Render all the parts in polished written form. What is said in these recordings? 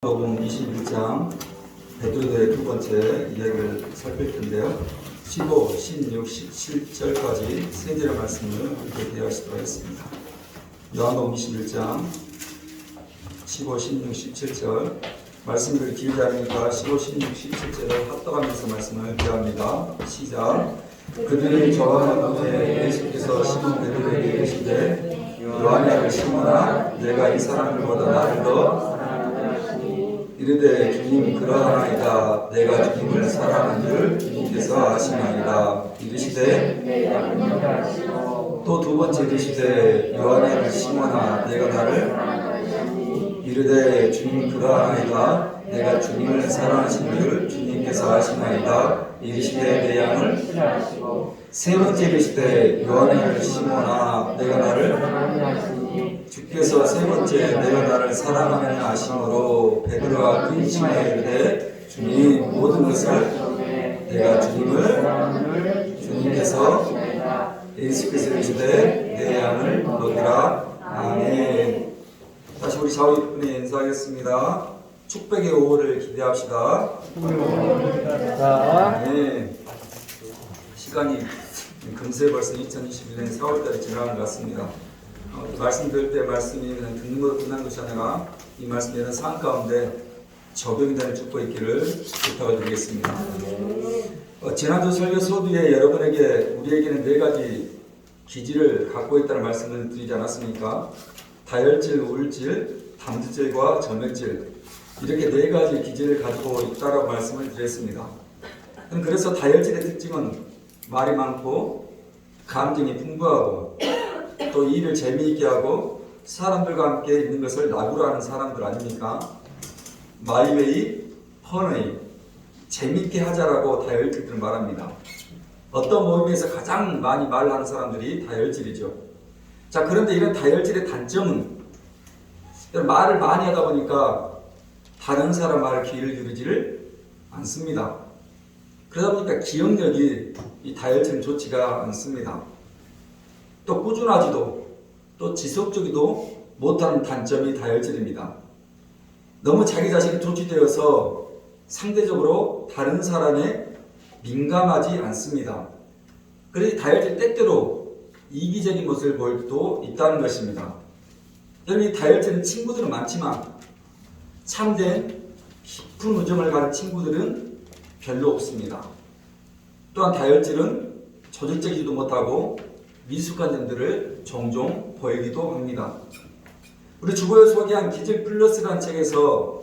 요한복음 21장 베드로의 두 번째 이야기를 살필 텐데요. 15, 16, 17절까지 세 절의 말씀을 함께 대하시도록 하겠습니다. 요한복음 21장 15, 16, 17절 말씀들이 길지 않으니까 15, 16, 17절을 합독하면서 말씀을 대합니다. 시작. 그들이 저항한 후에 예수께서 시몬 베드로에게 이르시되 요한의 아들 시몬아 내가 이 사람들보다 나를 더 이르되 주님 그러하나이다. 내가 주님을 사랑하는 줄 주님께서 아시나이다. 이르시되 또 두 번째 이르시되 요한의 아들 시몬아 내가 나를 이르되 주님 그러하나이다. 내가 주님을 사랑하신 줄 주님께서 아시나이다. 이르시되 내 양을 세 번째 이르시되 요한의 아들 시몬아 내가 나를 주께서 세 번째 내가 나를 사랑하느냐 하심으로 베드로가 근심하여 이르되 주님 모든 것을 내가 주님께서 예수께서 이르시되 내 양을 먹이라. 아멘. 다시 우리 좌우편에 인사하겠습니다. 축복의 5월을 기대합시다. 아멘. 시간이 금세 벌써 2021년 4월달이 지나간 것 같습니다. 말씀 들을 때 말씀이 그냥 듣는 것으로 끝난 것이 아니라 이 말씀이 이런 삶 가운데 적용이 되는 축복이 있기를 부탁을 드리겠습니다. 지난주 설교 소두에 여러분에게 우리에게는 네 가지 기질을 갖고 있다는 말씀을 드리지 않았습니까? 다혈질, 우울질, 담즙질과 점액질 이렇게 네 가지 기질을 가지고 있다라고 말씀을 드렸습니다. 그래서 다혈질의 특징은 말이 많고 감정이 풍부하고 또 일을 재미있게 하고 사람들과 함께 있는 것을 낙으로 하는 사람들 아닙니까? 마이웨이, 펀웨이 재미있게 하자라고 다혈질들을 말합니다. 어떤 모임에서 가장 많이 말하는 사람들이 다혈질이죠. 자, 그런데 이런 다혈질의 단점은 말을 많이 하다 보니까 다른 사람 말을 귀를 기울이지를 않습니다. 그러다 보니까 기억력이 이 다혈질은 좋지가 않습니다. 또 꾸준하지도 또 지속적이도 못하는 단점이 다혈질입니다. 너무 자기 자신이 조치되어서 상대적으로 다른 사람에 민감하지 않습니다. 그래서 다혈질 때때로 이기적인 모습을 보일 수도 있다는 것입니다. 여러분 이 다혈질은 친구들은 많지만 참된 깊은 우정을 가진 친구들은 별로 없습니다. 또한 다혈질은 조직적이지도 못하고 미숙한 점들을 종종 보이기도 합니다. 우리 주보에 소개한 기질 플러스라는 책에서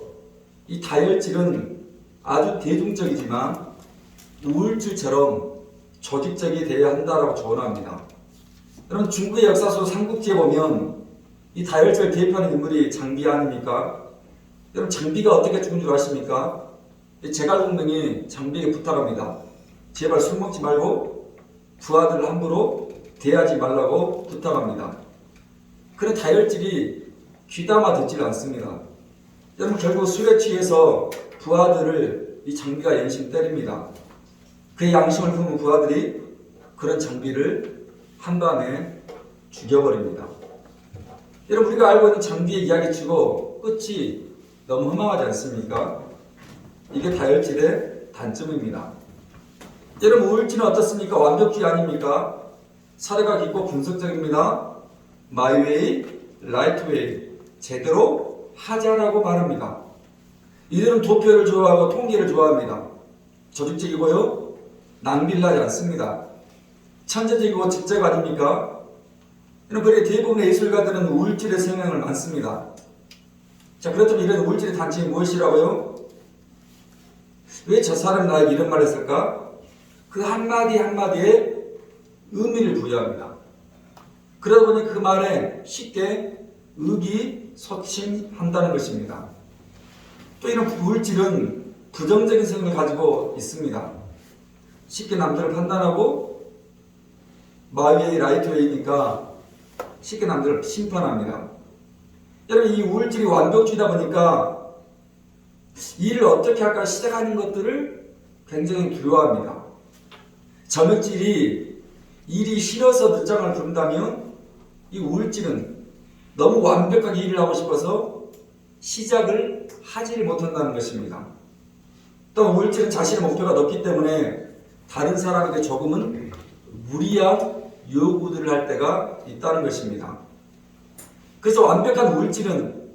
이 다혈질은 아주 대중적이지만 우울증처럼 조직적이 되어야 한다고 조언합니다. 여러분 중국의 역사서 삼국지에 보면 이 다혈질을 대표하는 인물이 장비 아닙니까? 여러분 장비가 어떻게 죽은 줄 아십니까? 제갈공명이 장비에게 부탁합니다. 제발 술 먹지 말고 부하들을 함부로 대하지 말라고 부탁합니다. 그런 다혈질이 귀담아 듣질 않습니다. 여러분 결국 술에 취해서 부하들을 이 장비가 연신 때립니다. 그의 양심을 품은 부하들이 그런 장비를 한밤에 죽여버립니다. 여러분 우리가 알고 있는 장비의 이야기치고 끝이 너무 허망하지 않습니까? 이게 다혈질의 단점입니다. 여러분 우울증은 어떻습니까? 완벽주의 아닙니까? 사례가 깊고 분석적입니다. My way, right way. 제대로 하자라고 말합니다. 이들은 도표를 좋아하고 통계를 좋아합니다. 조직적이고요. 낭비를 하지 않습니다. 천재적이고 직접 아닙니까? 그런데 대부분의 예술가들은 우울질의 성향을 많습니다. 자, 그렇다면 이런 우울질의 단점이 무엇이라고요? 왜 저 사람이 나에게 이런 말을 했을까? 그 한마디 한마디에 의미를 부여합니다. 그러다 보니 그 말에 쉽게 의기소침한다는 것입니다. 또 이런 우울질은 부정적인 성향을 가지고 있습니다. 쉽게 남들을 판단하고 마이웨이 라이트웨이니까 쉽게 남들을 심판합니다. 여러분 이 우울질이 완벽주의다 보니까 일을 어떻게 할까 시작하는 것들을 굉장히 두려워합니다. 점액질이 일이 싫어서 늦장을 부른다면 이 우울질은 너무 완벽하게 일을 하고 싶어서 시작을 생각을 하지 못한다는 것입니다. 또 우울증은 자신의 목표가 높기 때문에 다른 사람에게 조금은 무리한 요구들을 할 때가 있다는 것입니다. 그래서 완벽한 우울증은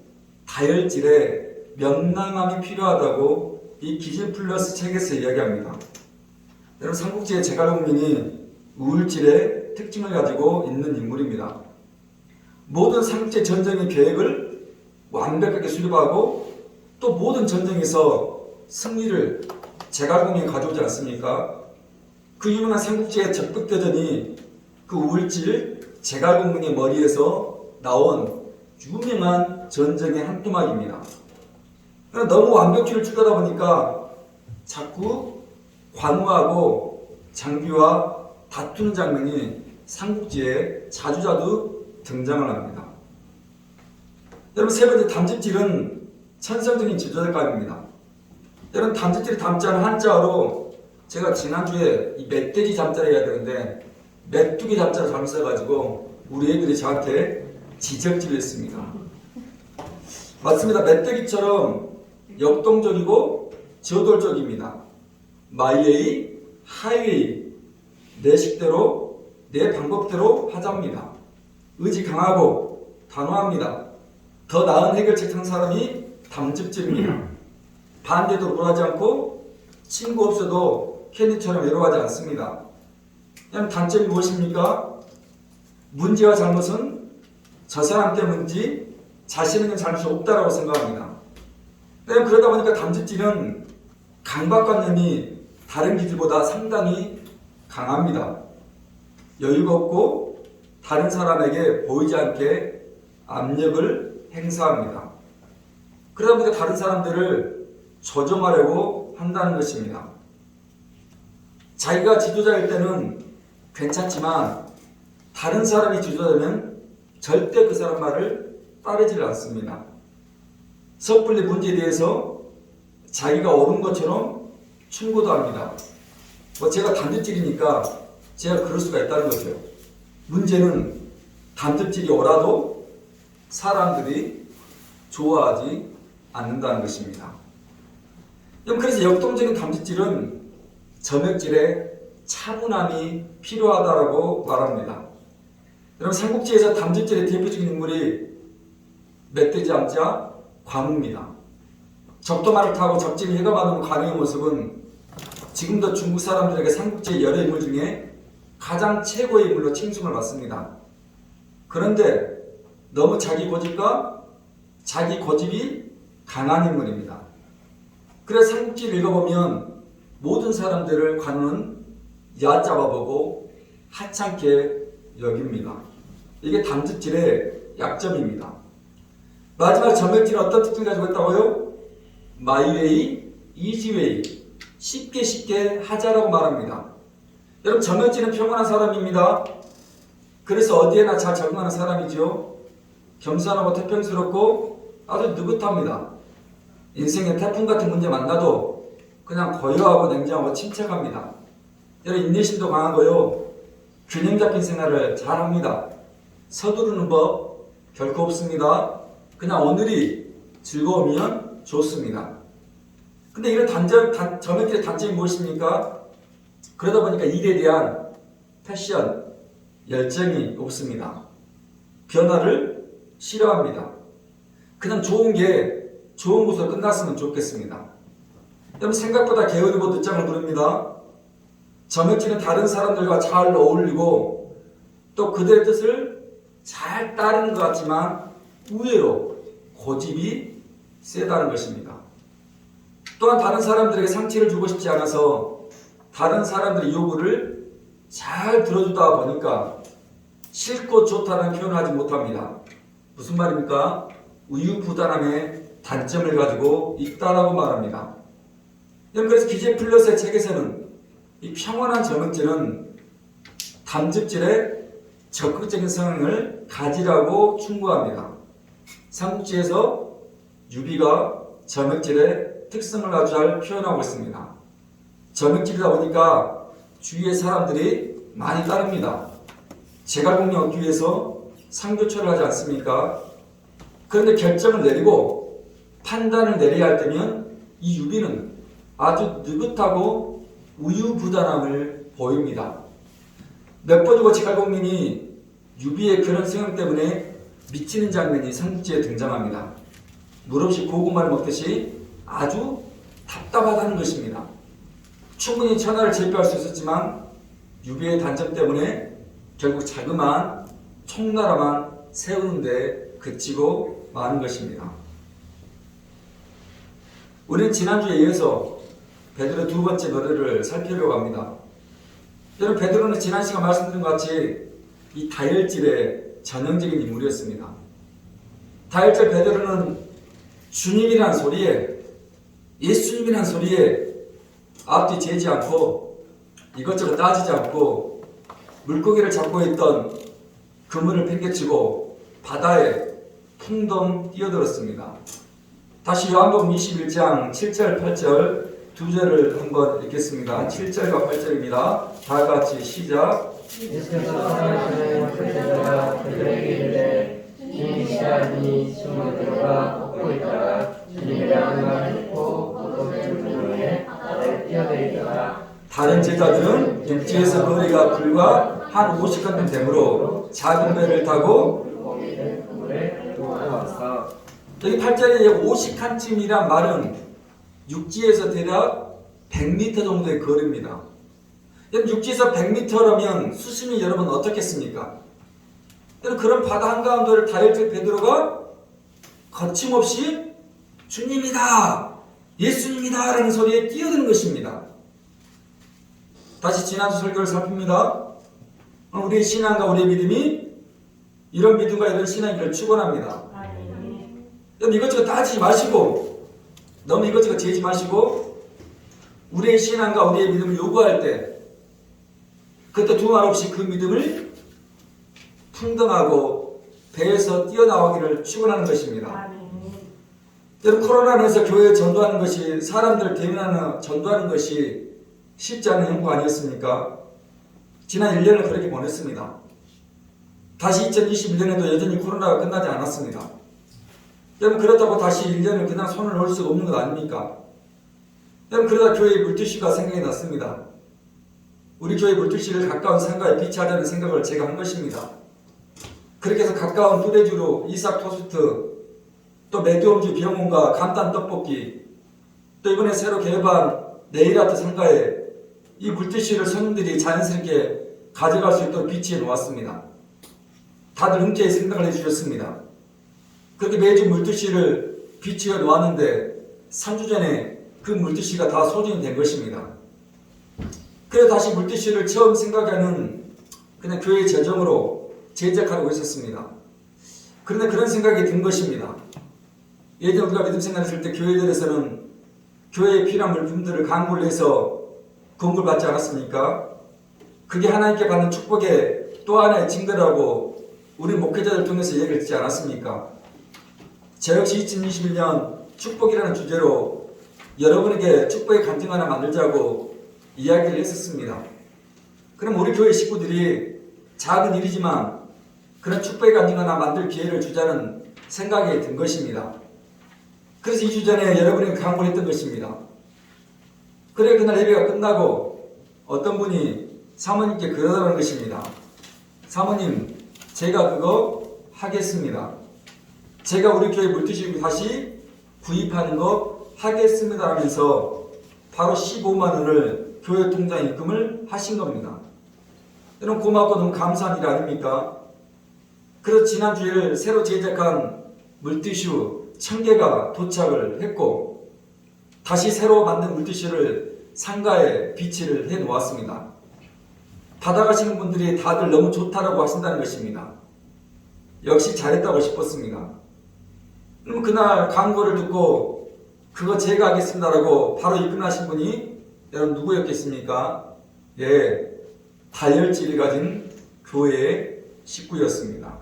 다혈질에 명랑함이 필요하다고 이 기질플러스 책에서 이야기합니다. 여러분, 삼국지의 제갈공명이 우울질의 특징을 가지고 있는 인물입니다. 모든 삼국지 전쟁의 계획을 완벽하게 수립하고 또 모든 전쟁에서 승리를 제갈공명이 가져오지 않습니까? 그 유명한 삼국지의 적극대전이 그 우울질 제갈공명의 머리에서 나온 유명한 전쟁의 한 토막입니다. 너무 완벽주의를 추구하다 보니까 자꾸 관우하고 장비와 다투는 장면이 삼국지에 자주자주 등장을 합니다. 여러분, 세 번째 담즙질은 천성적인 지도자감입니다. 여러분, 담즙질이 담자는 한자어로 제가 지난주에 이 멧돼지 잠자를 해야 되는데 메뚜기 잠자를 잘못 써가지고 우리 애들이 저한테 지적질을 했습니다. 맞습니다. 멧돼지처럼 역동적이고 저돌적입니다. 마이웨이, 하이웨이, 내 식대로, 내 방법대로 하자입니다. 의지 강하고 단호합니다. 더 나은 해결책 찾는 사람이 담즙질입니다. 반대도 불하지 않고 친구 없어도 캔디처럼 외로워하지 않습니다. 그럼 단점이 무엇입니까? 문제와 잘못은 저 사람 때문인지 자신에게 잘못이 없다라고 생각합니다. 그러다 보니까 담즙질은 강박관념이 다른 기질보다 상당히 강합니다. 여유가 없고 다른 사람에게 보이지 않게 압력을 행사합니다. 그러다 보니까 다른 사람들을 조종하려고 한다는 것입니다. 자기가 지도자일 때는 괜찮지만 다른 사람이 지도자되면 절대 그 사람 말을 따르지 않습니다. 섣불리 문제에 대해서 자기가 옳은 것처럼 충고도 합니다. 제가 담즙질이니까 제가 그럴 수가 있다는 거죠. 문제는 담즙질이 옳아도 사람들이 좋아하지 않는다는 것입니다. 그래서 역동적인 담즙질은 점액질에 차분함이 필요하다고 말합니다. 여러분, 삼국지에서 담즙질의 대표적인 인물이 멧돼지 암자 관우입니다. 적도말을 타고 적진을 해감하는 관우의 모습은 지금도 중국 사람들에게 삼국지의 여러 인물 중에 가장 최고의 인물로 칭송을 받습니다. 그런데 너무 자기 고집이 강한 인물입니다. 그래서 삼국지를 읽어보면 모든 사람들을 관우는 얕잡아보고 하찮게 여깁니다. 이게 담즙질의 약점입니다. 마지막 점액질은 어떤 특징을 가지고 있다고요? 마이웨이, 이지웨이, 쉽게 하자라고 말합니다. 여러분, 점액질은 평온한 사람입니다. 그래서 어디에나 잘 적응하는 사람이죠. 겸손하고 태평스럽고 아주 느긋합니다. 인생에 태풍 같은 문제 만나도 그냥 고요하고 냉정하고 침착합니다. 여러분, 인내심도 강하고요. 균형 잡힌 생활을 잘합니다. 서두르는 법 결코 없습니다. 그냥 오늘이 즐거우면 좋습니다. 근데 이런 점액질의 단점이 무엇입니까? 그러다 보니까 일에 대한 패션, 열정이 없습니다. 변화를 싫어합니다. 그냥 좋은 곳으로 끝났으면 좋겠습니다. 여러분, 생각보다 게으르고 늦장을 부릅니다. 점액질은 다른 사람들과 잘 어울리고 또 그들의 뜻을 잘 따르는 것 같지만 의외로 고집이 세다는 것입니다. 또한 다른 사람들에게 상처를 주고 싶지 않아서 다른 사람들의 요구를 잘 들어주다 보니까 싫고 좋다는 표현을 하지 못합니다. 무슨 말입니까? 우유부단함의 단점을 가지고 있다라고 말합니다. 그래서 기질플러스의 책에서는 이 평온한 점액질은 담즙질의 적극적인 성향을 가지라고 충고합니다. 삼국지에서 유비가 점액질의 특성을 아주 잘 표현하고 있습니다. 점액질이다 보니까 주위의 사람들이 많이 따릅니다. 제갈공명 얻기 위해서 상교철을 하지 않습니까? 그런데 결정을 내리고 판단을 내려야 할 때면 이 유비는 아주 느긋하고 우유부단함을 보입니다. 몇 번이고 제갈공민이 유비의 그런 성향 때문에 미치는 장면이 삼국지에 등장합니다. 물없이 고구마를 먹듯이 아주 답답하다는 것입니다. 충분히 천하를 제패할 수 있었지만 유비의 단점 때문에 결국 자그마한 총나라만 세우는데 그치고 마는 것입니다. 우리는 지난주에 이어서 베드로 두 번째 노래를 살피려고 합니다. 여러분, 베드로는 지난 시간 말씀드린 것 같이 이 다혈질의 전형적인 인물이었습니다. 다혈질 베드로는 주님이란 소리에, 예수님이란 소리에 앞뒤 재지 않고 이것저것 따지지 않고 물고기를 잡고 있던 그물을 팽개치고 바다에 풍덩 뛰어들었습니다. 다시 요한복음 21장 7절 8절 두 절을 한번 읽겠습니다. 7절과 8절입니다. 다 같이 시작. 예수께서 사랑하시는 그들과 그들에게 이르되 주님이시라니 숨어 들어가 걷고 있다가 주님이라는 말을 듣고 포도주 분명에 바다에 뛰어들이더라. 다른 제자들은 육지에서 거리가 불과 한 50간 되므로 작은 배를 타고 물고기 된 그물에 놓아왔어. 여기 8절에 50칸쯤이란 말은 육지에서 대략 100m 정도의 거리입니다. 육지에서 100m라면 수심이 여러분 어떻겠습니까? 그런 바다 한가운데를 다혈질 베드로가 거침없이 주님이다, 예수님이다 라는 소리에 뛰어드는 것입니다. 다시 지난주 설교를 살핍니다. 우리의 신앙과 우리의 믿음이 이런 믿음과 이런 신앙을 축원합니다. 여러분, 이것저것 따지지 마시고 너무 이것저것 재지 마시고 우리의 신앙과 우리의 믿음을 요구할 때 그때 두말 없이 그 믿음을 풍덩하고 배에서 뛰어나오기를 축원하는 것입니다. 여러분, 코로나로 해서 교회에 전도하는 것이, 사람들을 대면하는 전도하는 것이 쉽지 않은 행보 아니었습니까? 지난 1년을 그렇게 보냈습니다. 다시 2021년에도 여전히 코로나가 끝나지 않았습니다. 여러분, 그렇다고 다시 1년을 그냥 손을 놓을 수가 없는 것 아닙니까? 여러분, 그러다 교회의 물티슈가 생각이 났습니다. 우리 교회 물티슈를 가까운 상가에 비치하자는 생각을 제가 한 것입니다. 그렇게 해서 가까운 뚜레쥬로 이삭 토스트, 또 메디움주 병원과 간단 떡볶이, 또 이번에 새로 개업한 네일아트 상가에 이 물티슈를 손님들이 자연스럽게 가져갈 수 있도록 비치해 놓았습니다. 다들 흔쾌히 생각을 해주셨습니다. 그렇게 매주 물티슈를 비치해 놓았는데 3주 전에 그 물티슈가 다 소진이 된 것입니다. 그래서 다시 물티슈를 처음 생각하는 그냥 교회의 재정으로 제작하려고 했었습니다. 그런데 그런 생각이 든 것입니다. 예전 우리가 믿음 생활했을 때 교회들에서는 교회에 필요한 물품들을 강구를 해서 공급을 받지 않았습니까? 그게 하나님께 받는 축복의 또 하나의 증거라고 우리 목회자들 통해서 얘기를 듣지 않았습니까? 저 역시 2021년 축복이라는 주제로 여러분에게 축복의 간증 하나 만들자고 이야기를 했었습니다. 그럼 우리 교회 식구들이 작은 일이지만 그런 축복의 간증 하나 만들 기회를 주자는 생각이 든 것입니다. 그래서 2주 전에 여러분에게 강구를 했던 것입니다. 그래, 그날 예배가 끝나고 어떤 분이 사모님께 그러더라는 것입니다. 사모님, 제가 그거 하겠습니다. 제가 우리 교회 물티슈 다시 구입하는 거 하겠습니다 하면서 바로 15만 원을 교회 통장에 입금을 하신 겁니다. 여러분, 고맙고 너무 감사한 일 아닙니까? 그래서 지난주에 새로 제작한 물티슈 1000개가 도착을 했고 다시 새로 만든 물티슈를 상가에 비치를 해 놓았습니다. 받아가시는 분들이 다들 너무 좋다라고 하신다는 것입니다. 역시 잘했다고 싶었습니다. 그럼 그날 광고를 듣고 그거 제가 하겠습니다라고 바로 입금하신 분이 여러분 누구였겠습니까? 예, 다혈질을 가진 교회의 식구였습니다.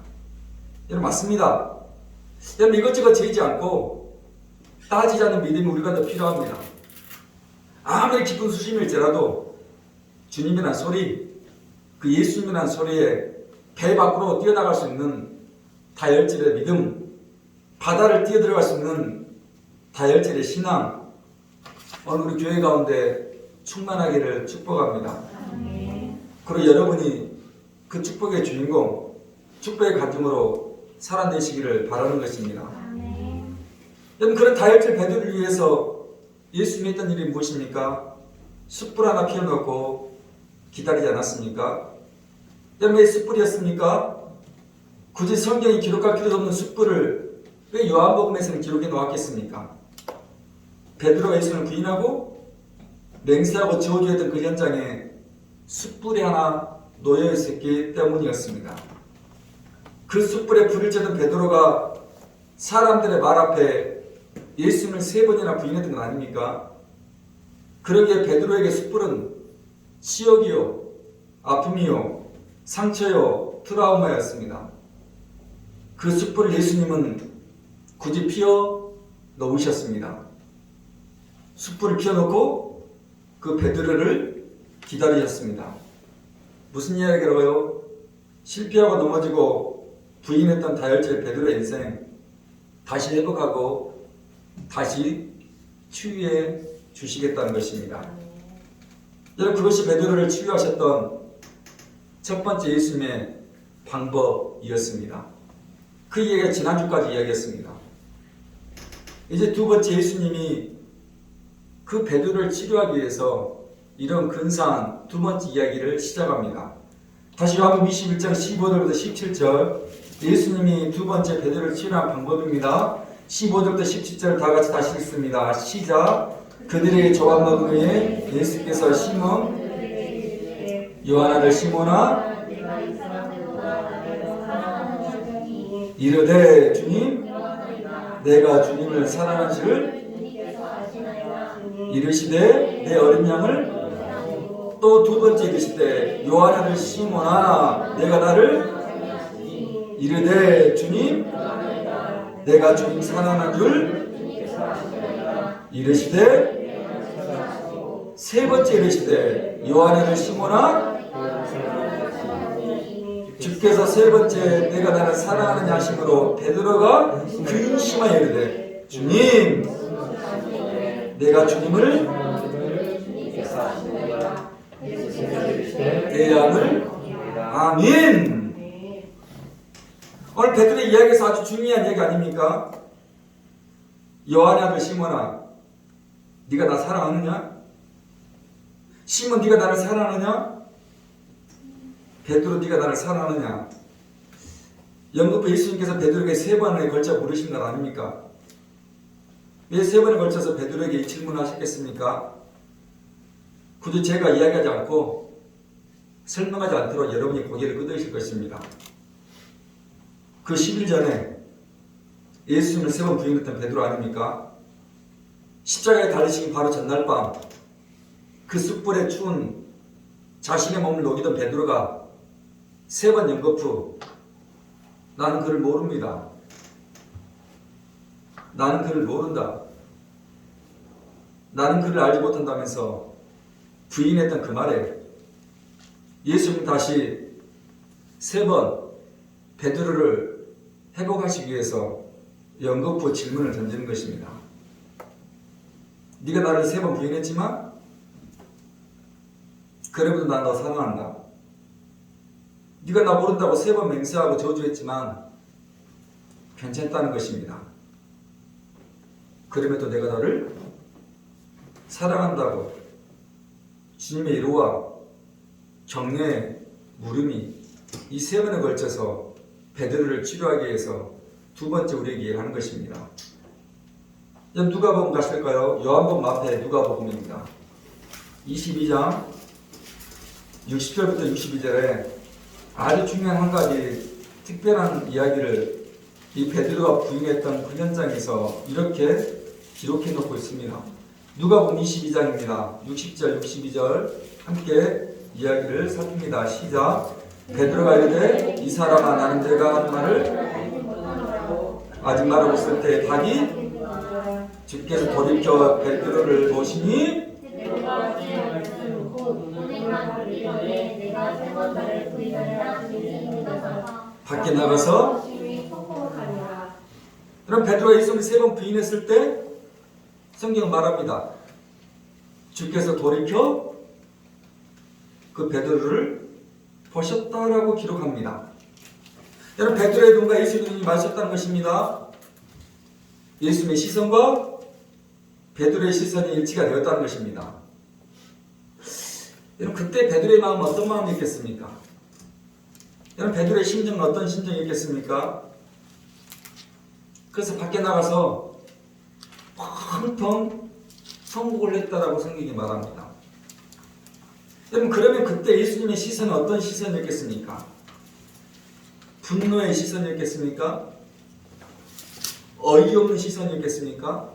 여러분, 맞습니다. 여러분, 이것저것 재지 않고 따지지 않는 믿음이 우리가 더 필요합니다. 아무리 깊은 수심일지라도 주님이란 소리, 그 예수님이란 소리에 배 밖으로 뛰어나갈 수 있는 다혈질의 믿음, 바다를 뛰어들어갈 수 있는 다혈질의 신앙 오늘 우리 교회 가운데 충만하기를 축복합니다. 그리고 여러분이 그 축복의 주인공, 축복의 가정으로 살아내시기를 바라는 것입니다. 여러분, 그런 다혈질 베드로를 위해서 예수님이 했던 일이 무엇입니까? 숯불 하나 피워놓고 기다리지 않았습니까? 여러분, 왜 숯불이었습니까? 굳이 성경이 기록할 필요도 없는 숯불을 왜 요한복음에서는 기록해 놓았겠습니까? 베드로가 예수님을 부인하고 맹세하고 저주했던 그 현장에 숯불이 하나 놓여 있었기 때문이었습니다. 그 숯불에 불을 쬐던 베드로가 사람들의 말 앞에 예수님을 3번이나 부인했던 건 아닙니까? 그러기에 베드로에게 숯불은 치욕이요, 아픔이요, 상처요, 트라우마였습니다. 그 숯불을 예수님은 굳이 피워 놓으셨습니다. 숯불을 피워놓고 그 베드로를 기다리셨습니다. 무슨 이야기라고요? 실패하고 넘어지고 부인했던 다혈질 베드로의 인생 다시 회복하고 다시 치유해 주시겠다는 것입니다. 여러분, 그것이 베드로를 치유하셨던 첫 번째 예수님의 방법이었습니다. 그 이야기가 지난주까지 이야기했습니다. 이제 두 번째 예수님이 그 베드로를 치료하기 위해서 이런 근사한 두 번째 이야기를 시작합니다. 다시 요한복음 21장 15절부터 17절 예수님이 두 번째 베드로를 치료한 방법입니다. 15절부터 17절 다 같이 다시 읽습니다. 시작. 그들에게 조각먹은 후에 예수께서 시몬 요한 아들 시몬아 이르되 주님 내가 주님을 사랑하는 줄을 이르시되 내 어린 양을 또 두 번째 이르시되 요한 아들 시몬아 내가 나를 이르되 주님 내가 주님 사랑하는 줄 이르시되 세 번째 이르시되 요한 아들 시몬아 주께서 세 번째 내가 나를 사랑하는 하심으로 베드로가 근심하여 이르되 주님 내가 주님을 내 양을 아멘. 오늘 베드로의 이야기에서 아주 중요한 얘기 아닙니까? 요한의 아들 시몬아 네가 나 사랑하느냐? 시몬 네가 나를 사랑하느냐? 베드로 네가 나를 사랑하느냐? 영급부 예수님께서 베드로에게 3번에 걸쳐 물으신 것 아닙니까? 왜 3번에 걸쳐서 베드로에게 이 질문을 하셨겠습니까? 굳이 제가 이야기하지 않고 설명하지 않도록 여러분이 고개를 끄덕이실 것입니다. 그 10일 전에 예수님을 3번 부인했던 베드로 아닙니까? 십자가에 달리시기 바로 전날 밤 그 숯불에 추운 자신의 몸을 녹이던 베드로가 3번 영겁 후 나는 그를 모릅니다. 나는 그를 모른다. 나는 그를 알지 못한다면서 부인했던 그 말에 예수님 다시 3번 베드로를 회복하시기 위해서 영겁 후 질문을 던지는 것입니다. 네가 나를 3번 부인했지만 그래도 난 너 사랑한다. 네가 나 모른다고 3번 맹세하고 저주했지만 괜찮다는 것입니다. 그럼에도 내가 너를 사랑한다고 주님의 이루와 격려의 물음이 이 3번에 걸쳐서 베드로를 치료하기 위해서 두 번째 우리에게 얘기를 하는 것입니다. 누가복음 가실까요? 요한복음 앞에 누가복음입니다. 22장 60절부터 62절에 아주 중요한 한 가지 특별한 이야기를 이 베드로가 부인했던 그 현장에서 이렇게 기록해 놓고 있습니다. 누가복음 22장입니다. 60절 62절 함께 이야기를 살핍니다. 시작. 베드로가 이르되 이 사람아 나는 내가 한 말을 아직 말하고 있을 때 닭이 주께서 돌이켜 베드로를 보시니 밖에 나가서 그럼 베드로가 예수님을 3번 부인했을 때 성경은 말합니다. 주께서 돌이켜 그 베드로를 보셨다라고 기록합니다. 여러분, 베드로의 눈과 예수의 눈이 마주쳤다는 것입니다. 예수님의 시선과 베드로의 시선이 일치가 되었다는 것입니다. 여러분, 그때 베드로의 마음은 어떤 마음이었겠습니까? 여러분, 베드로의 심정은 어떤 심정이었겠습니까? 그래서 밖에 나가서 펑펑 성공을 했다라고 성경이 말합니다. 여러분, 그러면 그때 예수님의 시선은 어떤 시선이었겠습니까? 분노의 시선이었겠습니까? 어이없는 시선이었겠습니까?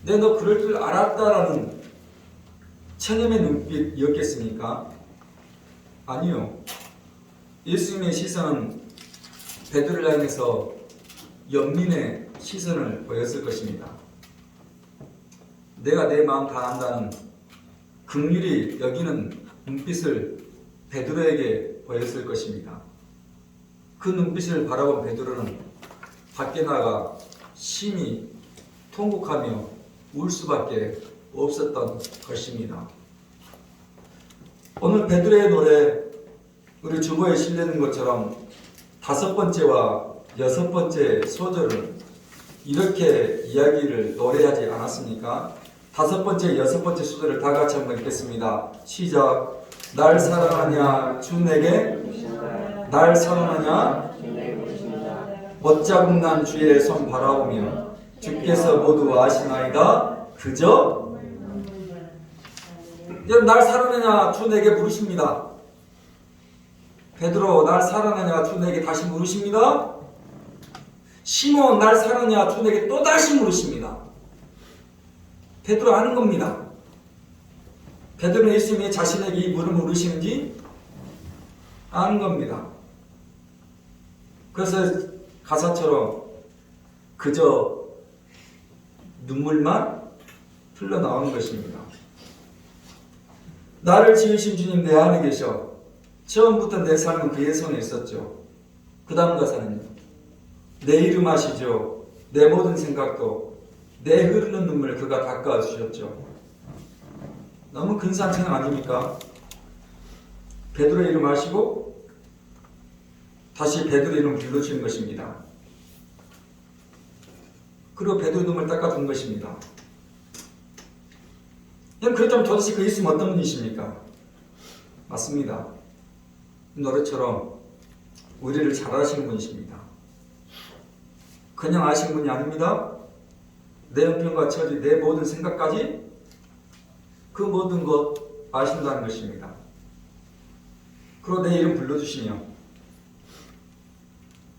너 그럴 줄 알았다라는 체념의 눈빛이었겠습니까? 아니요. 예수님의 시선은 베드로를 향해서 연민의 시선을 보였을 것입니다. 내가 내 마음 다 안다는 긍휼히 여기는 눈빛을 베드로에게 보였을 것입니다. 그 눈빛을 바라본 베드로는 밖에 나가 심히 통곡하며 울 수밖에 없었던 것입니다. 오늘 베드로의 노래, 우리 주보에 실리는 것처럼 5번째와 6번째 소절은 이렇게 이야기를 노래하지 않았습니까? 5번째, 6번째 소절을 다 같이 한번 읽겠습니다. 시작. 날 사랑하냐 주 내게, 날 사랑하냐 멋자국 난 주의 손 바라보며 주께서 모두 아시나이다 그저. 여러분, 날 사랑하냐 주 내게 부르십니다. 베드로, 날 사랑하냐 주 내게 다시 물으십니다. 시몬, 날 사랑하냐 주 내게 또 다시 물으십니다. 베드로 아는 겁니다. 베드로는 예수님이 자신에게 이 물을 물으시는지 아는 겁니다. 그래서 가사처럼 그저 눈물만 흘러나오는 것입니다. 나를 지으신 주님 내 안에 계셔. 처음부터 내 삶은 그의 손에 있었죠. 그 다음 가사는요. 내 이름 아시죠. 내 모든 생각도 내 흐르는 눈물 그가 닦아주셨죠. 너무 근사한 찬양 아닙니까? 베드로의 이름 아시고 다시 베드로의 이름 불러주는 것입니다. 그리고 베드로의 눈물 닦아준 것입니다. 그렇다면 도대체 그 예수님은 어떤 분이십니까? 맞습니다. 노래처럼 우리를 잘 아시는 분이십니다. 그냥 아시는 분이 아닙니다. 내 형편과 처지, 내 모든 생각까지 그 모든 것 아신다는 것입니다. 그리고 내 이름 불러주시며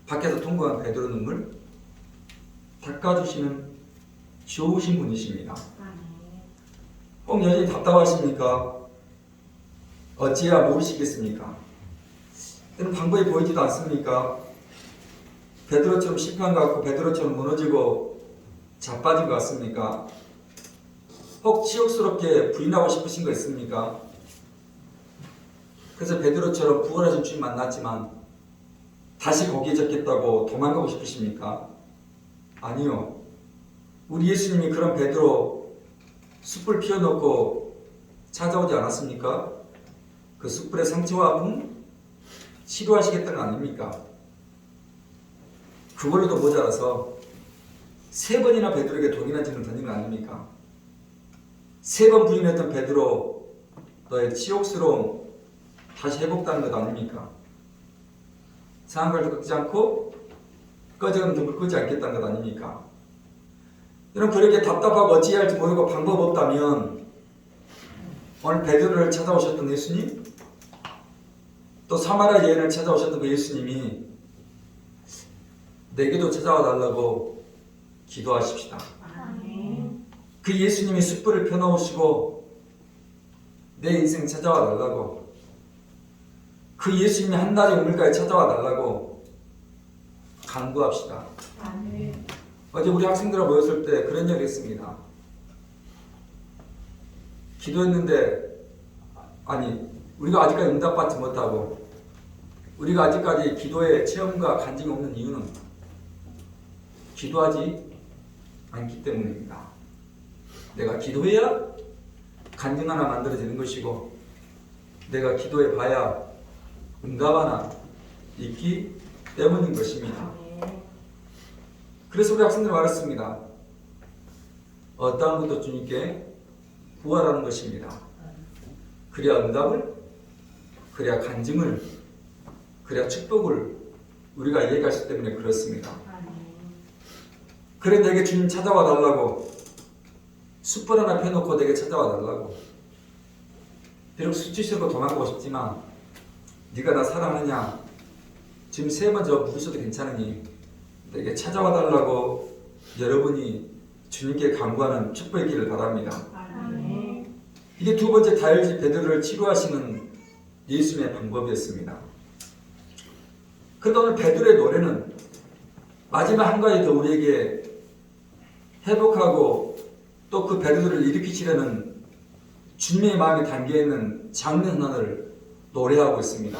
밖에서 통과한 베드로 눈물 닦아주시는 좋으신 분이십니다. 꼭 여전히 답답하십니까? 어찌해야 모르시겠습니까? 때는 방법이 보이지도 않습니까? 베드로처럼 실패한 것 같고 베드로처럼 무너지고 자빠진 것 같습니까? 혹 치욕스럽게 부인하고 싶으신 거 있습니까? 그래서 베드로처럼 부활하신 주님 만났지만 다시 거기에 적겠다고 도망가고 싶으십니까? 아니요. 우리 예수님이 그런 베드로 숯불 피워놓고 찾아오지 않았습니까? 그 숯불의 상처와 아픔 치료하시겠다는 거 아닙니까? 그걸로도 모자라서 3번이나 베드로에게 독이나 진을 던진 거 아닙니까? 3번 부인했던 베드로 너의 치욕스러움 다시 회복되는 것 아닙니까? 상한 걸 꺾지 않고 꺼져가는 등불 끄지 않겠다는 것 아닙니까? 여러분, 그렇게 답답하고 어찌해야 할지 모르고 방법 없다면 오늘 베드로를 찾아오셨던 예수님, 또 사마리아 여인을 찾아오셨던 그 예수님이 내게도 찾아와 달라고 기도하십시다. 그 예수님이 숯불을 펴놓으시고 내 인생 찾아와 달라고, 그 예수님이 한 달의 우물가에 찾아와 달라고 간구합시다. 어제 우리 학생들하고 모였을 때 그런 얘기 했습니다. 기도했는데 우리가 아직까지 응답받지 못하고 우리가 아직까지 기도의 체험과 간증이 없는 이유는 기도하지 않기 때문입니다. 내가 기도해야 간증 하나 만들어지는 것이고 내가 기도해 봐야 응답 하나 있기 때문인 것입니다. 그래서 우리 학생들 말했습니다. 어떠한 것도 주님께 구하라는 것입니다. 그래야 응답을, 그래야 간증을, 그래야 축복을 우리가 이해할 수 있기 때문에 그렇습니다. 그래 내게 주님 찾아와 달라고 숯불 하나 펴놓고 내게 찾아와 달라고. 비록 수치스럽고 도망가고 싶지만 네가 나 사랑하느냐, 지금 3번 부르셔도 괜찮으니 내게 찾아와 달라고 여러분이 주님께 간구하는 축복이기를 바랍니다. 이게 두 번째 다혈질 베드로를 치료하시는 예수님의 방법이었습니다. 그런데 오늘 베드로의 노래는 마지막 한 가지 더 우리에게 회복하고 또 그 베드로를 일으키시려는 주님의 마음이 담겨있는 장면을 노래하고 있습니다.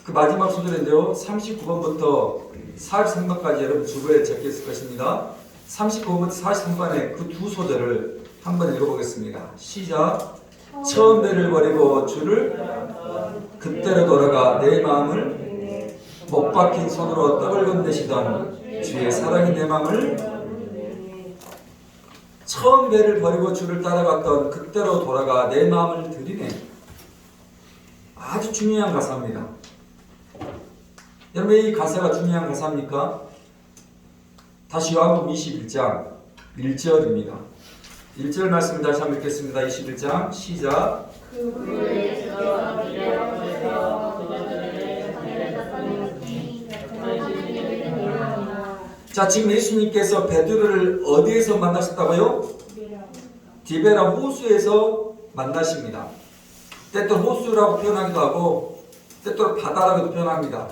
그 마지막 소절인데요, 39번부터 43번까지 여러분 주보에 적혀있을 것입니다. 39번부터 43번의 그 두 소절을 한번 읽어보겠습니다. 시작. 처음 배를 버리고 주를 그때로 돌아가 내 마음을 못 박힌 손으로 떡을 건네시던 주의 사랑이 내 마음을, 처음 배를 버리고 주를 따라갔던 그때로 돌아가 내 마음을 드리네. 아주 중요한 가사입니다. 여러분, 이 가사가 중요한 가사입니까? 다시 요한복음 21장 1절입니다. 1절 말씀을 다시 한번 읽겠습니다. 21장 시작. 자, 지금 예수님께서 베드로를 어디에서 만나셨다고요? 디베라 호수에서 만나십니다. 때때로 호수라고 표현하기도 하고 때때로 바다라고도 표현합니다.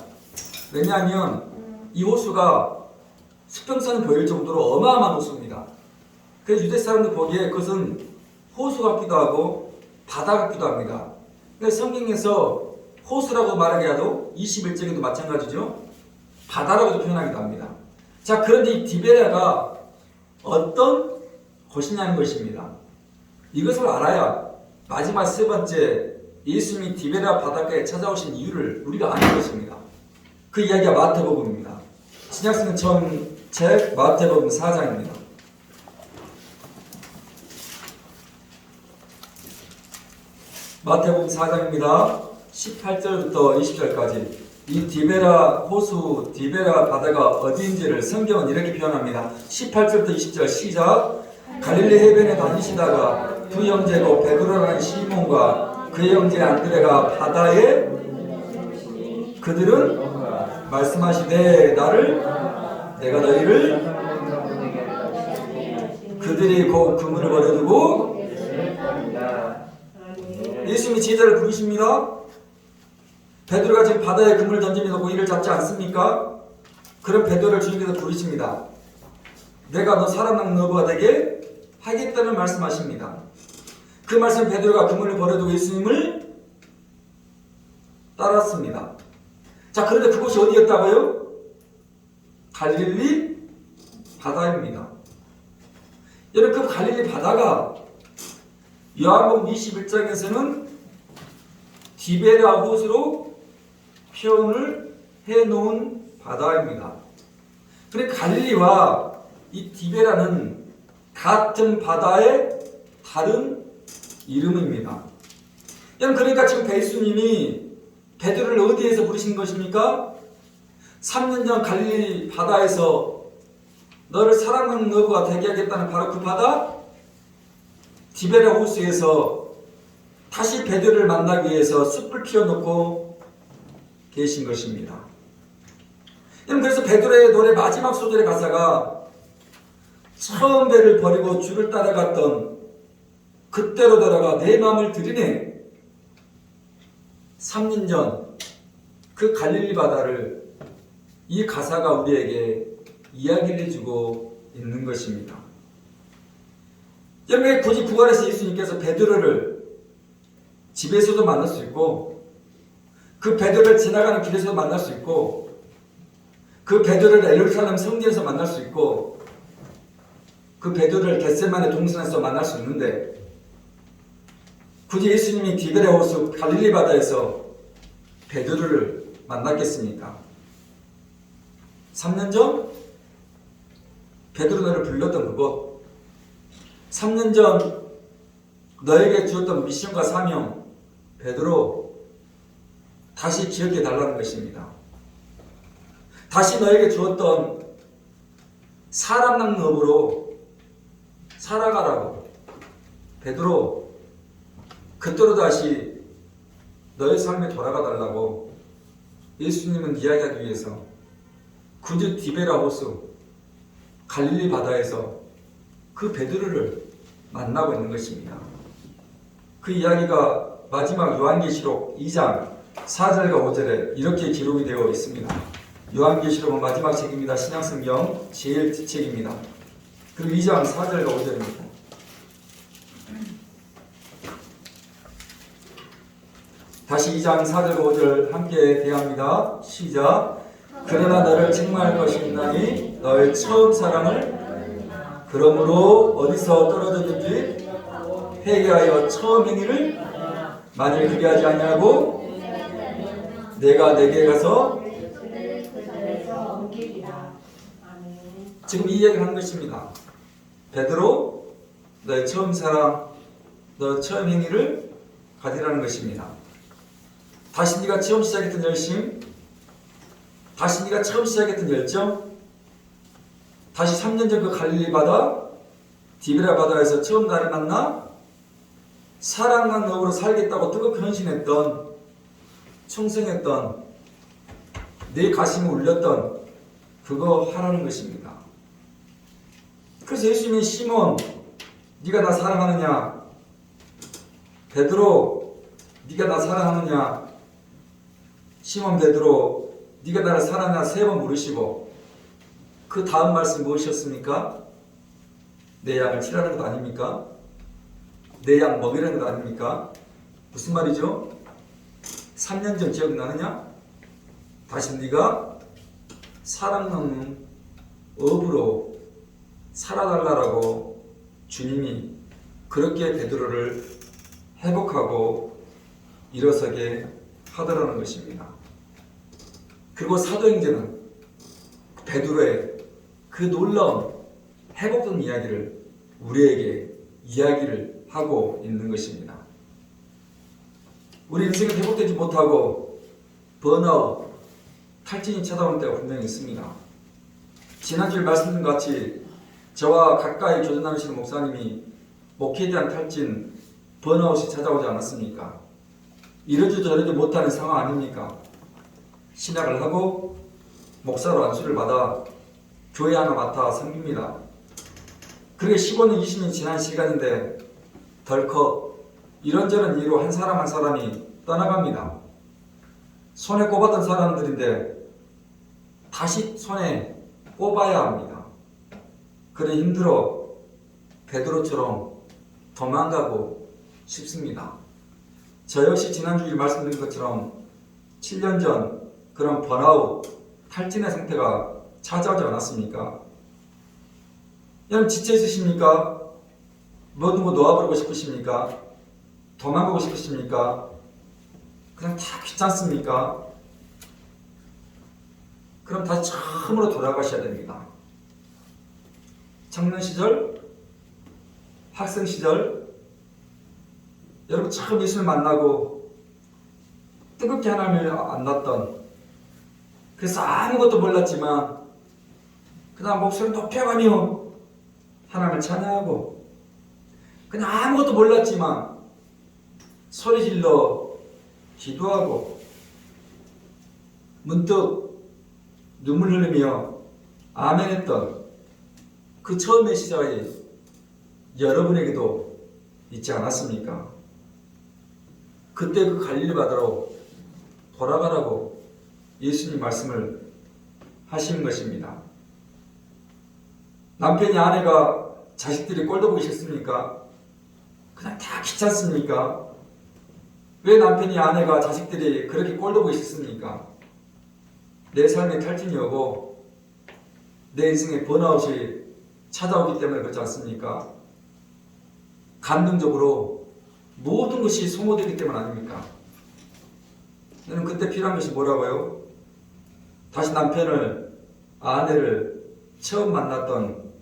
왜냐하면 이 호수가 수평선을 보일 정도로 어마어마한 호수입니다. 그래서 유대 사람들 보기에 그것은 호수 같기도 하고 바다 같기도 합니다. 그래서 성경에서 호수라고 말하게 해도 21장에도 마찬가지죠. 바다라고도 표현하기도 합니다. 자, 그런데 이 디베라가 어떤 곳이냐는 것입니다. 이것을 알아야 마지막 3번째 예수님이 디베라 바닷가에 찾아오신 이유를 우리가 아는 것입니다. 그 이야기가 마태복음입니다. 신약성경 처음 책 마태복음 4장입니다. 마태복음 4장입니다. 18절부터 20절까지 이 디베라 호수, 디베라 바다가 어디인지를 성경은 이렇게 표현합니다. 18절부터 20절 시작. 갈릴리 해변에 다니시다가 두 형제고 베드로라는 시몬과 그의 형제 안드레가 바다에 그들은 말씀하시되 내가 너희를, 그들이 곧 그물을 버려두고 예수님이 제자를 부르십니다. 베드로가 지금 바다에 그물을 던지면서 이를 잡지 않습니까? 그럼 베드로를 주님께서 부르십니다. 내가 너 사람 낚는 어부가 되게 하겠다는 말씀하십니다. 그 말씀 베드로가 그물을 버려두고 예수님을 따랐습니다. 자, 그런데 그곳이 어디였다고요? 갈릴리 바다입니다. 여러분, 그 갈릴리 바다가 요한복음 21장에서는 디베라 호수로 표현을 해놓은 바다입니다. 그런데 갈릴리와 이 디베라는 같은 바다의 다른 이름입니다. 그러니까 지금 예수님이 베드로를 어디에서 부르신 것입니까? 3년 전 갈릴리 바다에서 너를 사랑하는 어부가 되게 하겠다는 바로 그 바다 디베라 호수에서 다시 베드로를 만나기 위해서 숯불 피워놓고 계신 것입니다. 그래서 베드로의 노래 마지막 소절의 가사가 처음 배를 버리고 주를 따라갔던 그때로 돌아가 내 마음을 드리네. 3년 전 그 갈릴리 바다를 이 가사가 우리에게 이야기를 해주고 있는 것입니다. 여러분, 굳이 부활해서 예수님께서 베드로를 집에서도 만날 수 있고 그 베드로를 지나가는 길에서도 만날 수 있고 그 베드로를 예루살렘 성전에서 만날 수 있고 그 베드로를 겟세마네 동산에서 만날 수 있는데 굳이 예수님이 디베랴 호수 갈릴리 바다에서 베드로를 만났겠습니까? 3년 전 베드로 너를 불렀던 그곳, 3년 전 너에게 주었던 미션과 사명, 베드로 다시 기억해 달라는 것입니다. 다시 너에게 주었던 사람 낚는 업으로 살아가라고. 베드로, 그때로 다시 너의 삶에 돌아가 달라고 예수님은 이야기하기 위해서 굳이 디베랴 호수 갈릴리 바다에서 그 베드로를 만나고 있는 것입니다. 그 이야기가 마지막 요한계시록 2장 4절과 5절에 이렇게 기록이 되어 있습니다. 요한계시록은 마지막 책입니다. 신약성경 제일 뒷책입니다. 그리고 2장 4절과 5절입니다. 다시 2장 4절 5절 함께 대합니다. 시작. 그러나 너를 책망할 것이 있나니 너의 처음 사랑을 그러므로 어디서 떨어졌는지 회개하여 처음 행위를 만일 그리 하지 아니하고 내가 내게 가서 지금 이 얘기를 하는 것입니다. 베드로 너의 처음 사랑 너의 처음 행위를 가지라는 것입니다. 다시 네가 처음 시작했던 열심, 다시 네가 처음 시작했던 열정, 다시 3년 전 그 갈릴리 바다, 디베랴 바다에서 처음 나를 만나 사랑만 너로 살겠다고 뜨겁게 헌신했던, 충성했던, 내 가슴이 울렸던 그거 하라는 것입니다. 그래서 예수님이 시몬, 네가 나 사랑하느냐? 베드로, 네가 나 사랑하느냐? 시몬 베드로, 네가 나를 사랑하냐? 3번 물으시고 그 다음 말씀 무엇이었습니까? 내 양을 치라는 것 아닙니까? 내 양 먹이라는 것 아닙니까? 무슨 말이죠? 3년 전 기억나느냐? 다시 네가 사랑 넘는 업으로 살아달라고 주님이 그렇게 베드로를 회복하고 일어서게 하더라는 것입니다. 그리고 사도행전은 베드로의 그 놀라운 회복된 이야기를 우리에게 이야기를 하고 있는 것입니다. 우리 인생은 회복되지 못하고 번아웃, 탈진이 찾아오는 때가 분명히 있습니다. 지난주에 말씀드린 것 같이 저와 가까이 교제 나누시는 목사님이 목회에 대한 탈진, 번아웃이 찾아오지 않았습니까? 이러지 저러지 못하는 상황 아닙니까? 신학을 하고 목사로 안수를 받아 교회 하나 맡아 섬깁니다. 그게 15년, 20년 지난 시간인데 덜컥 이런저런 이유로 한 사람 한 사람이 떠나갑니다. 손에 꼽았던 사람들인데 다시 손에 꼽아야 합니다. 그래 힘들어 베드로처럼 도망가고 싶습니다. 저 역시 지난주에 말씀드린 것처럼 7년 전 그런 번아웃, 탈진의 상태가 찾아오지 않았습니까? 여러분 지쳐 있으십니까? 모든 거 놓아버리고 싶으십니까? 도망가고 싶으십니까? 그냥 다 귀찮습니까? 그럼 다시 처음으로 돌아가셔야 됩니다. 청년 시절, 학생 시절, 여러분 처음 예수를 만나고 뜨겁게 하나님을 만났던, 그래서 아무것도 몰랐지만 그냥 목소리 높여가며 하나님을 찬양하고, 그냥 아무것도 몰랐지만 소리 질러 기도하고 문득 눈물 흘리며 아멘했던 그 처음의 시작이 여러분에게도 있지 않았습니까? 그때 그 갈릴리 바다로 돌아가라고 예수님 말씀을 하시는 것입니다. 남편이 아내가 자식들이 꼴도 보기 싫습니까? 그냥 다 귀찮습니까? 왜 남편이 아내가 자식들이 그렇게 꼴도 보기 싫습니까? 내 삶에 탈진이 오고 내 인생에 번아웃이 찾아오기 때문에 그렇지 않습니까? 감동적으로 모든 것이 소모되기 때문 아닙니까? 저는 그때 필요한 것이 뭐라고요? 다시 남편을, 아내를 처음 만났던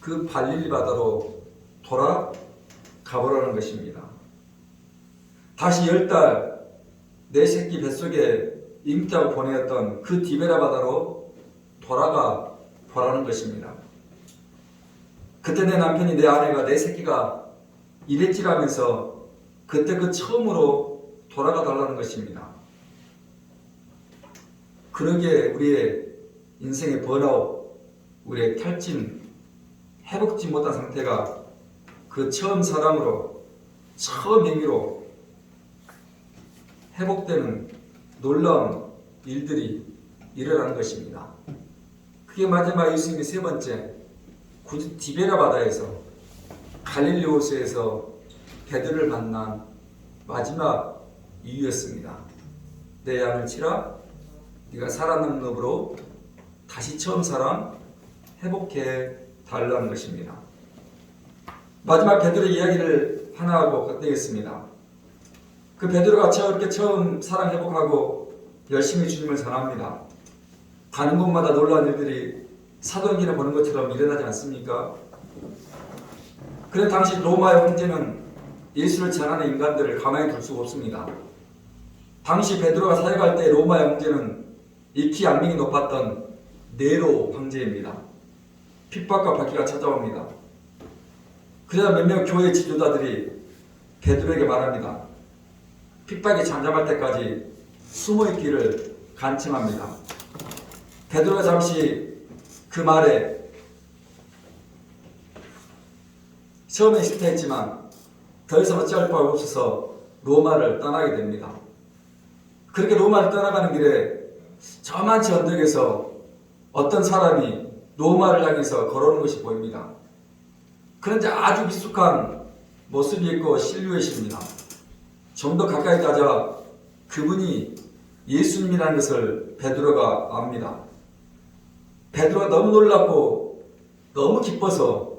그 갈릴리 바다로 돌아가보라는 것입니다. 다시 10달 내 새끼 뱃속에 잉태하고 보내었던 그 디베라 바다로 돌아가 보라는 것입니다. 그때 내 남편이, 내 아내가, 내 새끼가 이랬지라면서 그때 그 처음으로 돌아가 달라는 것입니다. 그러기에 우리의 인생의 번아웃, 우리의 탈진, 회복지 못한 상태가 그 처음 사랑으로, 처음 행위로 회복되는 놀라운 일들이 일어나는 것입니다. 그게 마지막 예수님이 세 번째, 굳이 디베라 바다에서, 갈릴리 호수에서 베드로를 만난 마지막 이유였습니다. 내 양을 치라, 네가 살아남는 법으로 다시 처음 사랑 회복해 달라는 것입니다. 마지막 베드로의 이야기를 하나 하고 끝내겠습니다. 그 베드로가 저렇게 처음 사랑 회복하고 열심히 주님을 전합니다. 가는 곳마다 놀라운 일들이 사도행전에 보는 것처럼 일어나지 않습니까? 그런 당시 로마의 황제는 예수를 전하는 인간들을 가만히 둘 수가 없습니다. 당시 베드로가 사역할 때 로마의 황제는 익히 악명이 높았던 네로 황제입니다. 핍박과 박해가 찾아옵니다. 그러자 몇몇 교회 지도자들이 베드로에게 말합니다. 핍박이 잠잠할 때까지 숨어있기를 간청합니다. 베드로가 잠시 그 말에 처음에 실패했지만 더 이상 어찌할 바가 없어서 로마를 떠나게 됩니다. 그렇게 로마를 떠나가는 길에 저만치 언덕에서 어떤 사람이 로마를 향해서 걸어오는 것이 보입니다. 그런데 아주 미숙한 모습이 있고 실루엣입니다. 좀 더 가까이 가자 그분이 예수님이라는 것을 베드로가 압니다. 베드로가 너무 놀랍고 너무 기뻐서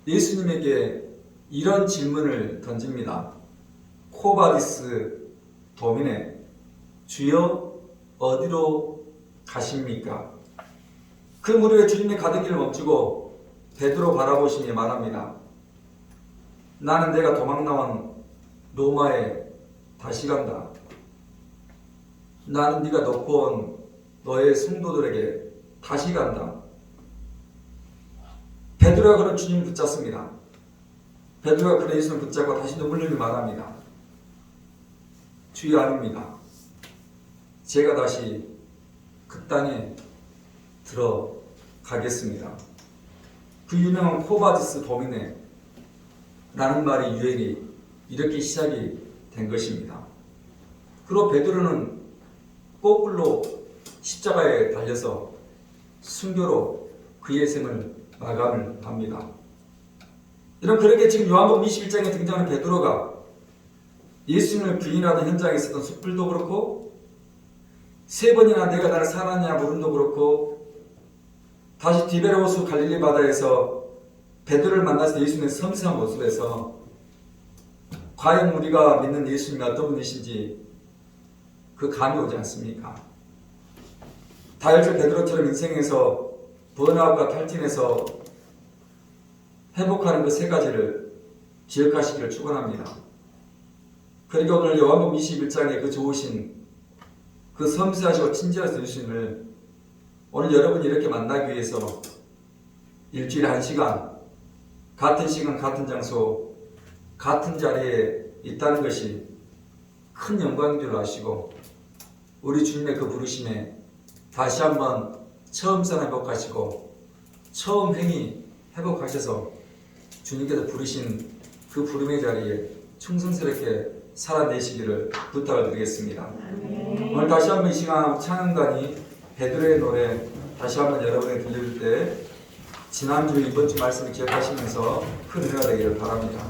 예수님에게 이런 질문을 던집니다. 코바디스 도미네, 주여 어디로 가십니까? 그 무렵에 주님이 가던 길을 멈추고 베드로 바라보시며 말합니다. 나는 내가 도망나온 로마에 다시 간다. 나는 네가 놓고 온 너의 성도들에게 다시 간다. 베드로가 그런 주님을 붙잡습니다. 베드로가 그런 예수를 붙잡고 다시 눈물 흘리며 말합니다. 주여 아닙니다. 제가 다시 그 땅에 들어가겠습니다. 그 유명한 코바디스 도미네 라는 말이 유행이 이렇게 시작이 된 것입니다. 그리고 베드로는 거꾸로 십자가에 달려서 순교로 그의 생을 마감을 합니다. 이런 그렇게 지금 요한복음 21장에 등장하는 베드로가 예수님을 부인하던 현장에 있었던 숯불도 그렇고 세 번이나 내가 나를 사랑하냐 물음도 그렇고 다시 디베라 호수 갈릴리 바다에서 베드로를 만나서 예수님의 섬세한 모습에서 과연 우리가 믿는 예수님이 어떤 분이신지 그 감이 오지 않습니까? 다혈질 베드로처럼 인생에서 번아웃과 탈진에서 회복하는 그 세 가지를 기억하시기를 축원합니다. 그리고 오늘 요한복음 21장에 그 좋으신 그 섬세하시고 친절하신 예수님을 오늘 여러분이 이렇게 만나기 위해서 일주일에 1시간 같은 시간 같은 장소 같은 자리에 있다는 것이 큰 영광인 줄 아시고 우리 주님의 그 부르심에 다시 한번 처음 사랑 회복하시고 처음 행위 회복하셔서 주님께서 부르신 그 부름의 자리에 충성스럽게 살아내시기를 부탁을 드리겠습니다. 오늘 다시 한번 이 시간 찬양단이 베드로의 노래 다시 한번 여러분에게 들려줄 때 지난주 이번주 말씀을 기억하시면서 큰 은혜가 되기를 바랍니다.